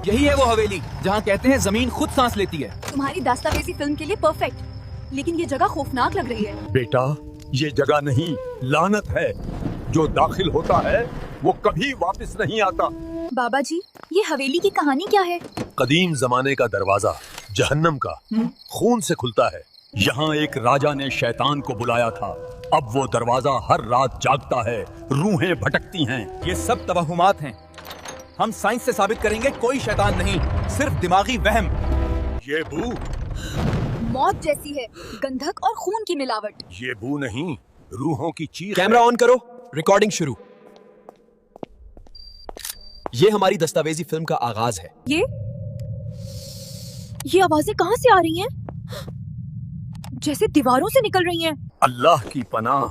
यही है वो हवेली जहाँ कहते हैं जमीन खुद सांस लेती है। तुम्हारी दस्तावेजी फिल्म के लिए परफेक्ट, लेकिन ये जगह खौफनाक लग रही है। बेटा, ये जगह नहीं, लानत है। जो दाखिल होता है वो कभी वापस नहीं आता। बाबा जी, ये हवेली की कहानी क्या है? कदीम जमाने का दरवाजा जहन्नम का खून से खुलता है। यहाँ एक राजा ने शैतान को बुलाया था। अब वो दरवाजा हर रात जागता है, रूहें भटकती हैं। ये सब तवहुमात हैं। हम साइंस से साबित करेंगे कोई शैतान नहीं, सिर्फ दिमागी वहम। ये बू, मौत जैसी है, गंधक और खून की मिलावट। ये बू नहीं, रूहों की चीख। कैमरा ऑन करो, रिकॉर्डिंग शुरू। ये हमारी दस्तावेजी फिल्म का आगाज है। ये आवाजें कहाँ से आ रही हैं? जैसे दीवारों से निकल रही हैं। अल्लाह की पनाह,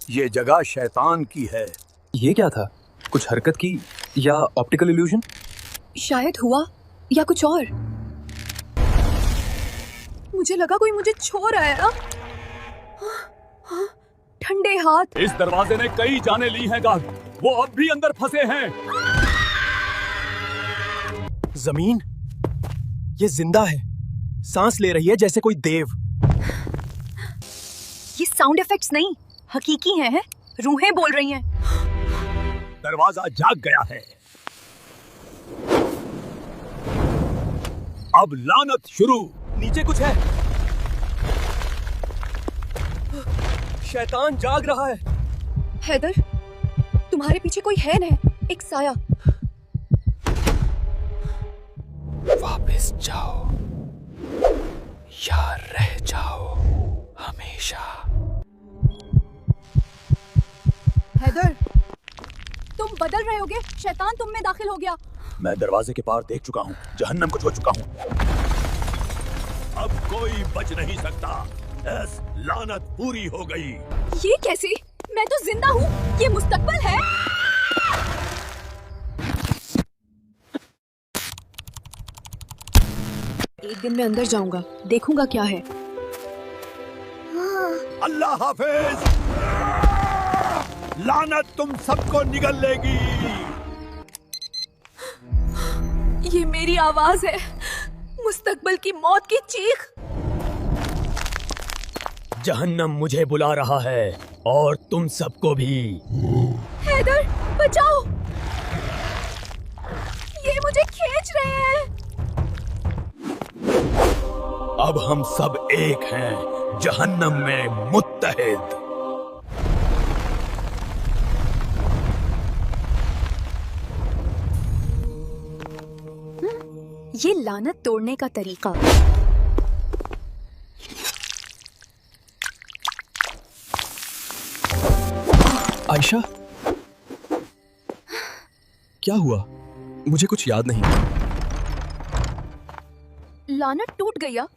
ये जगह शैतान की है। ये क्या था? कुछ हरकत की या ऑप्टिकल इल्यूजन? शायद हुआ या कुछ और। मुझे लगा कोई मुझे छू रहा है। ठंडे हाथ। इस दरवाजे ने कई जाने ली हैं गार्ड, वो अब भी अंदर फंसे हैं। जमीन ये जिंदा है, सांस ले रही है जैसे कोई देव। ये साउंड इफेक्ट्स नहीं, हकीकी हैं। रूहें बोल रही हैं। दरवाजा जाग गया है। अब लानत शुरू। नीचे कुछ है। शैतान जाग रहा है। हैदर, तुम्हारे पीछे कोई है ना? एक साया। वापस जाओ या रह जाओ हमेशा। हैदर, तुम बदल रहे होगे। शैतान तुम में दाखिल हो गया। मैं दरवाजे के पार देख चुका हूँ, जहन्नम को छू चुका हूँ। अब कोई बच नहीं सकता। बस लानत पूरी हो गई। ये कैसे? मैं तो जिंदा हूँ। ये मुस्तकबिल है। एक दिन मैं अंदर जाऊंगा, देखूंगा क्या है। अल्लाह हाफिज। लानत तुम सबको निगल लेगी। ये मेरी आवाज है, मुस्तकबिल की मौत की चीख। जहन्नम मुझे बुला रहा है और तुम सबको भी। हैदर, बचाओ। ये मुझे खींच रहे हैं। अब हम सब एक हैं, जहन्नम में मुत्तहिद। ये लानत तोड़ने का तरीका। आयशा, क्या हुआ? मुझे कुछ याद नहीं। लानत टूट गया,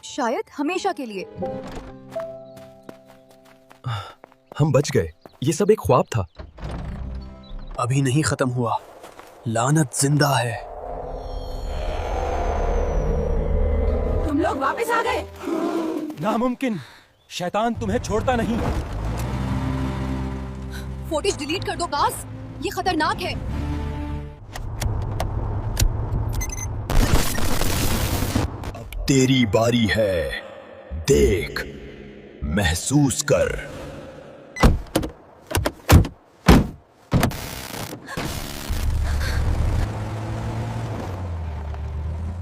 शायद हमेशा के लिए। हम बच गए। ये सब एक ख्वाब था। अभी नहीं खत्म हुआ। लानत जिंदा है। तुम लोग वापस आ गए। नामुमकिन, शैतान तुम्हें छोड़ता नहीं। फुटेज डिलीट कर दो कास, ये खतरनाक है। अब तेरी बारी है। देख, महसूस कर।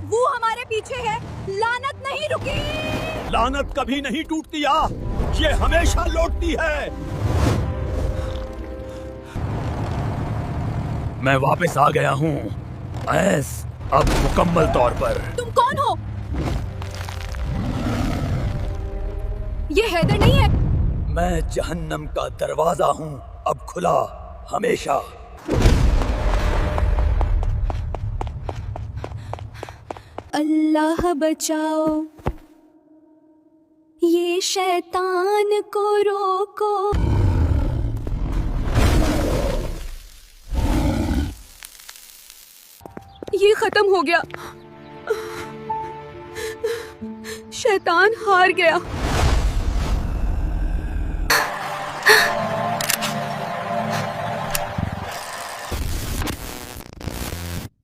वो हमारे पीछे है। लानत नहीं रुकी। लानत कभी नहीं टूटती, ये हमेशा लौटती है। मैं वापस आ गया हूँ, ऐस अब मुकम्मल तौर पर। तुम कौन हो? ये हैदर नहीं है। मैं जहन्नम का दरवाजा हूँ, अब खुला हमेशा। अल्लाह बचाओ, ये शैतान को रोको। ये खत्म हो गया। शैतान हार गया।